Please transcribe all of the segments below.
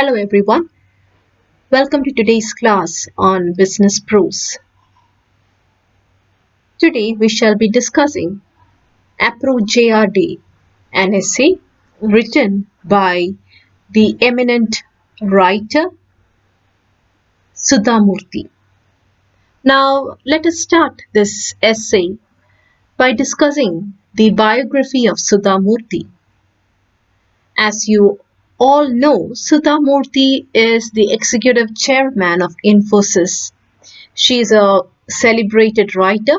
Hello everyone, welcome to today's class on business prose. Today we shall be discussing Appro JRD, an essay written by the eminent writer Sudhamurthy. Now let us start this essay by discussing the biography of Sudhamurthy. As you all know, Sudhamurthy is the executive chairman of Infosys. She is a celebrated writer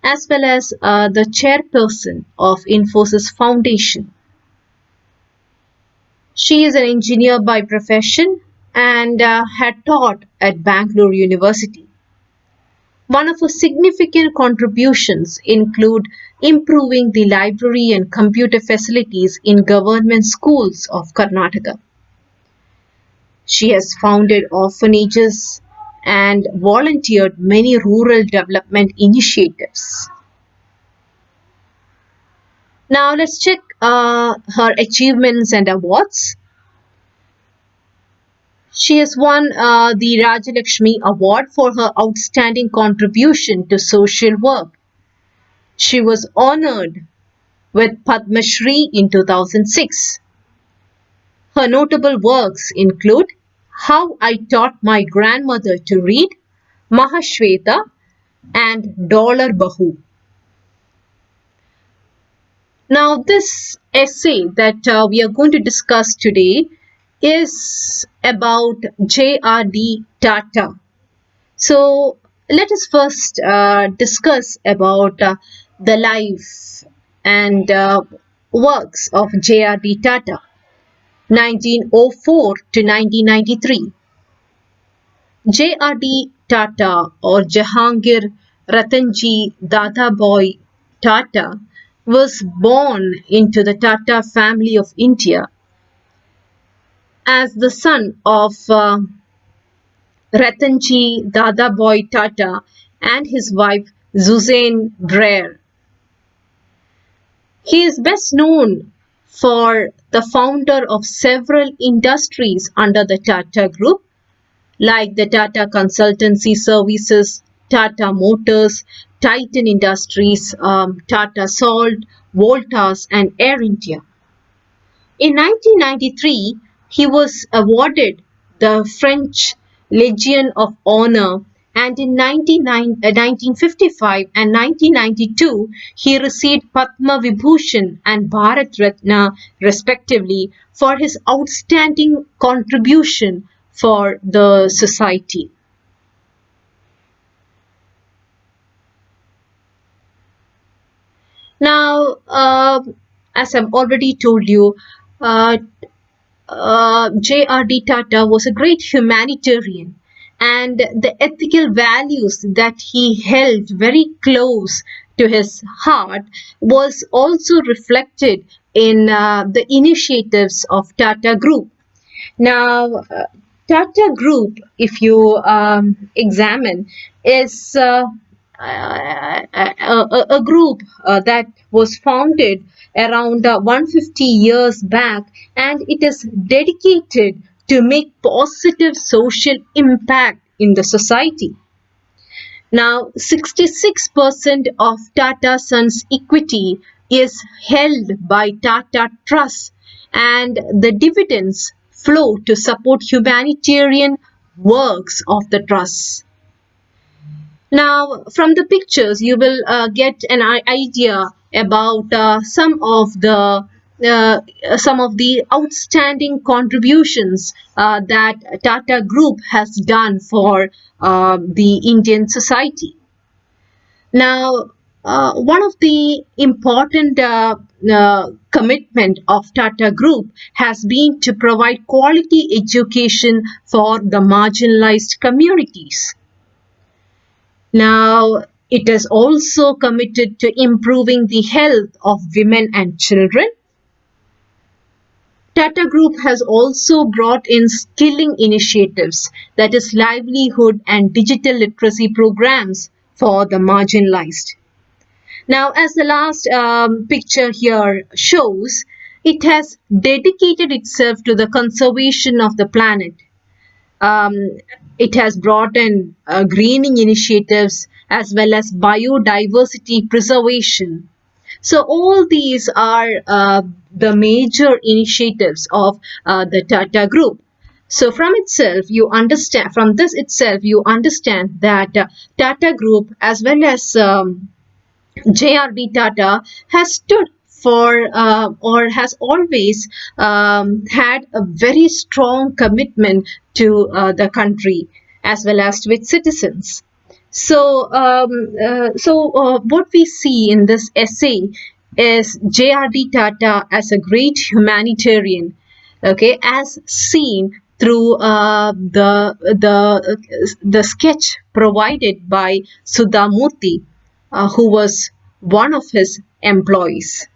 as well as the chairperson of Infosys Foundation. She is an engineer by profession and had taught at Bangalore University. One of her significant contributions include improving the library and computer facilities in government schools of Karnataka. She has founded orphanages and volunteered many rural development initiatives. Now let's check her achievements and awards. She has won the Rajalakshmi Award for her outstanding contribution to social work. She was honored with Padma Shri in 2006. Her notable works include How I Taught My Grandmother to Read, Mahashweta, and Dollar Bahu. Now, this essay that we are going to discuss today is about JRD Tata. So, let us first discuss about the life and works of JRD Tata, 1904 to 1993. JRD Tata or Jahangir Ratanji Dadabhai Tata was born into the Tata family of India as the son of Ratanji Dadabhai Tata and his wife Suzanne Brer. He is best known for the founder of several industries under the Tata Group, like the Tata Consultancy Services, Tata Motors, Titan Industries, Tata Salt, Voltas, and Air India. In 1993, he was awarded the French Legion of Honor, and in 1955 and 1992, he received Padma Vibhushan and Bharat Ratna respectively for his outstanding contribution for the society. Now, as I've already told you, uh, JRD Tata was a great humanitarian, and the ethical values that he held very close to his heart was also reflected in the initiatives of Tata Group. Now, Tata Group, if you examine, is a group that was founded around 150 years back, and it is dedicated to make positive social impact in the society. Now, 66% of Tata Sons equity is held by Tata Trust, and the dividends flow to support humanitarian works of the trust. Now, from the pictures, you will get an idea about some of the outstanding contributions that Tata Group has done for the Indian society. Now, one of the important commitment of Tata Group has been to provide quality education for the marginalized communities. Now, it is also committed to improving the health of women and children. Tata Group has also brought in skilling initiatives, that is, livelihood and digital literacy programs for the marginalized. Now, as the last picture here shows, It has dedicated itself to the conservation of the planet. Um, it has brought in greening initiatives as well as biodiversity preservation. So all these are the major initiatives of the Tata Group. So from this itself, you understand that Tata Group as well as JRD Tata has stood for or has always had a very strong commitment to the country as well as to its citizens. So what we see in this essay is JRD Tata as a great humanitarian, okay, as seen through the sketch provided by Sudhamurthy, who was one of his employees.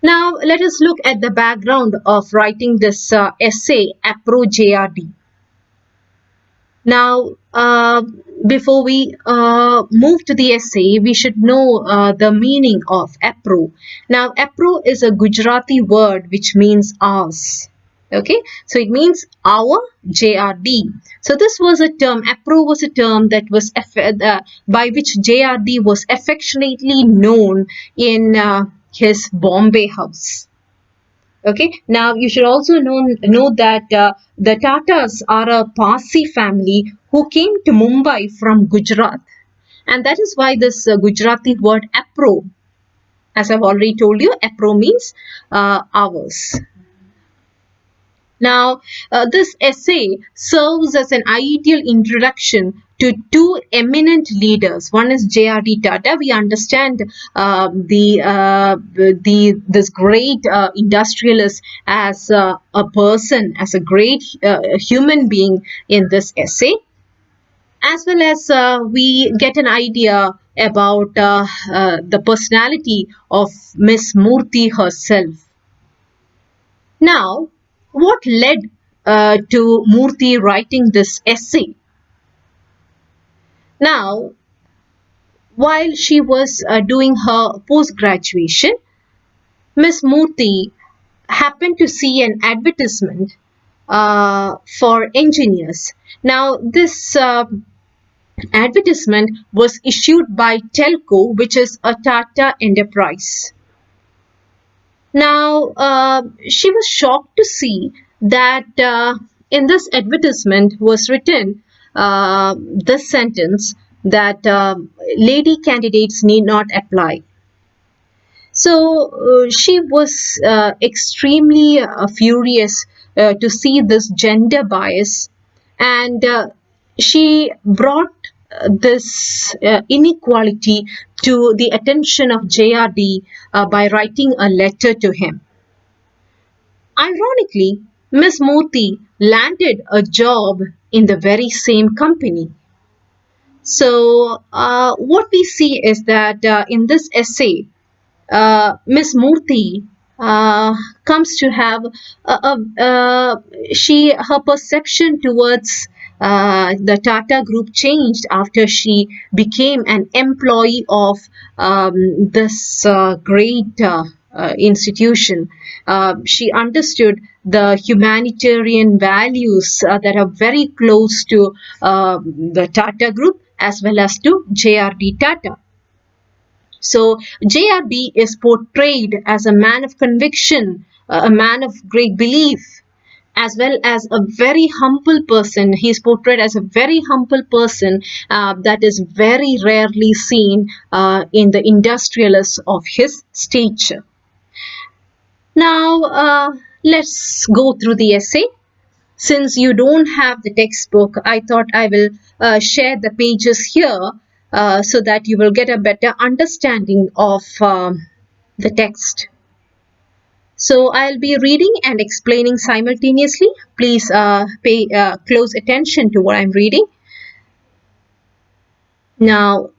Now, let us look at the background of writing this essay, Appro JRD. Now, before we move to the essay, we should know the meaning of Appro. Now, Appro is a Gujarati word which means ours. Okay, so it means our JRD. So this was a term, Appro was a term that was by which JRD was affectionately known in his Bombay house. Okay, now you should also know that the Tatas are a Parsi family who came to Mumbai from Gujarat, and that is why this Gujarati word Appro, as I've already told you, Appro means ours. Now, this essay serves as an ideal introduction to two eminent leaders. One is JRD Tata. We understand this great industrialist as a person, as a great human being in this essay, as well as we get an idea about the personality of Miss Murthy herself. Now, what led to Murthy writing this essay? Now, while she was doing her post graduation, Miss Murthy happened to see an advertisement for engineers. Now, this advertisement was issued by Telco, which is a Tata enterprise. Now, she was shocked to see that in this advertisement was written this sentence that lady candidates need not apply. So she was extremely furious to see this gender bias, and she brought this inequality to the attention of JRD by writing a letter to him. Ironically, Miss Murthy landed a job in the very same company. So, what we see is that in this essay, Miss Murthy comes to have her perception towards the Tata Group changed after she became an employee of this great institution. She understood the humanitarian values that are very close to the Tata Group as well as to JRD Tata. So JRD is portrayed as a man of conviction, a man of great belief, as well as a very humble person. He is portrayed as a very humble person that is very rarely seen in the industrialists of his stature. Now, let's go through the essay. Since you don't have the textbook, I thought I will share the pages here so that you will get a better understanding of the text. So I'll be reading and explaining simultaneously. Please pay close attention to what I'm reading. Now,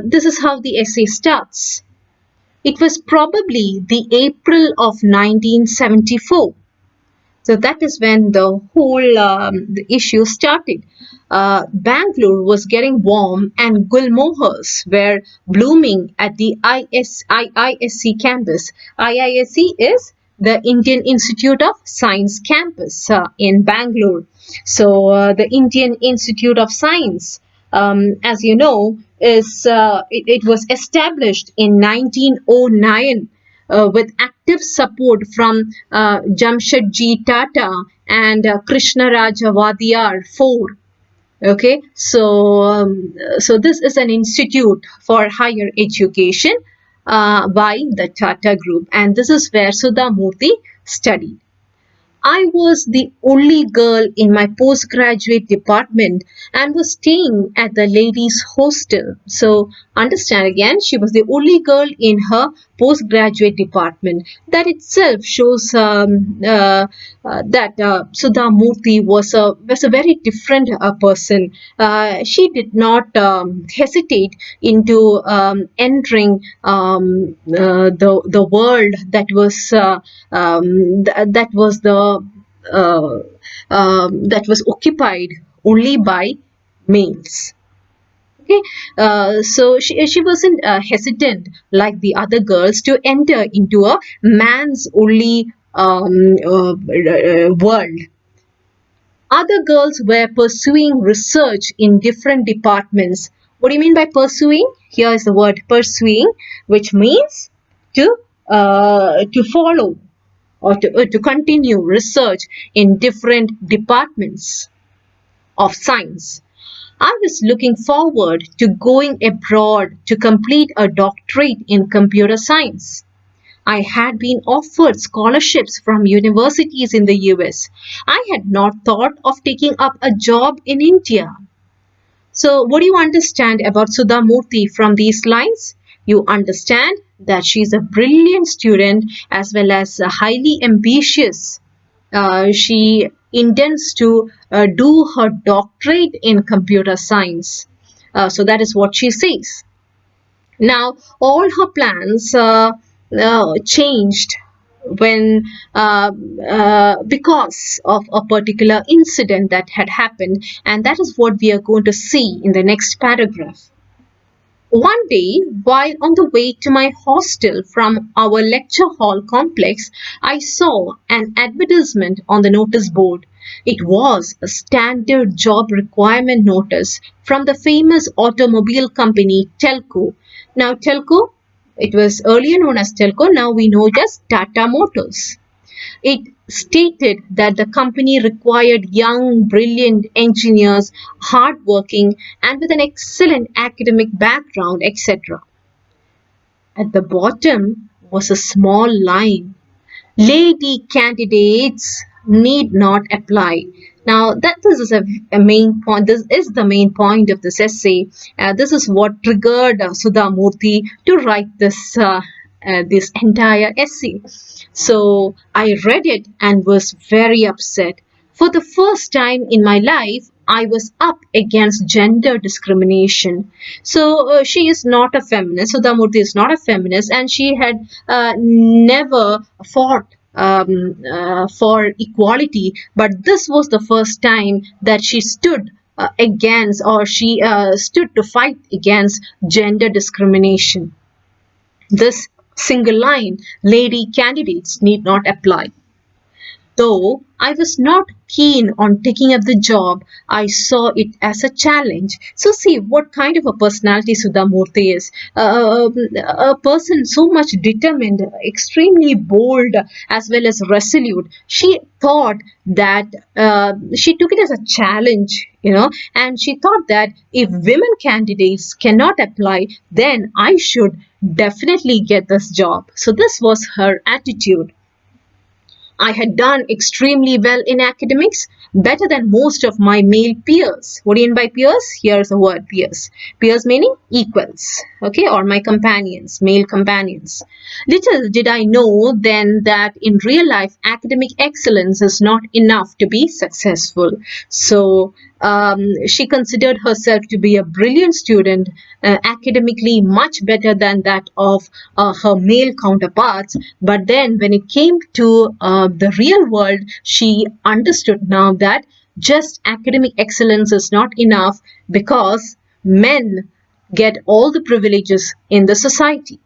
this is how the essay starts. It was probably the April of 1974. So that is when the whole the issue started. Bangalore was getting warm and gulmohars were blooming at the IISC campus. IISC is the Indian Institute of Science campus in Bangalore. So the Indian Institute of Science, as you know, it was established in 1909 with active support from Jamshedji Tata and Krishna Raja Vadiyar IV. Okay, so this is an institute for higher education by the Tata Group, and this is where Sudha Murthy studied. I was the only girl in my postgraduate department and was staying at the ladies' hostel. So, understand again, she was the only girl in her postgraduate department. That itself shows that Sudha Murthy was a very different person. She did not hesitate into entering the world that was uh, that was occupied only by males. Okay, so she wasn't hesitant like the other girls to enter into a man's only world. Other girls were pursuing research in different departments. What do you mean by pursuing? Here is the word pursuing, which means to follow or to continue research in different departments of science. I was looking forward to going abroad to complete a doctorate in computer science. I had been offered scholarships from universities in the US. I had not thought of taking up a job in India. So, what do you understand about Sudha Murthy from these lines? You understand that she is a brilliant student as well as highly ambitious. She intends to do her doctorate in computer science. So, that is what she says. Now, all her plans changed when because of a particular incident that had happened, and that is what we are going to see in the next paragraph. One day, while on the way to my hostel from our lecture hall complex, I saw an advertisement on the notice board. It was a standard job requirement notice from the famous automobile company Telco. Now, Telco, it was earlier known as Telco, now we know it as Tata Motors. It stated that the company required young, brilliant engineers, hardworking, and with an excellent academic background, etc. At the bottom was a small line: lady candidates need not apply. Now, that this is a main point. This is the main point of this essay. This is what triggered Sudha Murthy to write this entire essay. So I read it and was very upset. For the first time in my life, I was up against gender discrimination. So she is not a feminist. Sudha Murthy is not a feminist, and she had never fought for equality. But this was the first time that she stood against, or she stood to fight against gender discrimination. This single line, lady candidates need not apply. Though I was not keen on taking up the job, I saw it as a challenge. So, see what kind of a personality Sudha Murthy is. A person so much determined, extremely bold, as well as resolute. She thought that she took it as a challenge, and she thought that if women candidates cannot apply, then I should definitely get this job. So, this was her attitude. I had done extremely well in academics, better than most of my male peers. What do you mean by peers? Here's the word peers. Peers meaning equals, okay, or my companions, male companions. Little did I know then that in real life, academic excellence is not enough to be successful. So, She considered herself to be a brilliant student, academically much better than that of her male counterparts. But then, when it came to the real world, she understood now that just academic excellence is not enough, because men get all the privileges in the society.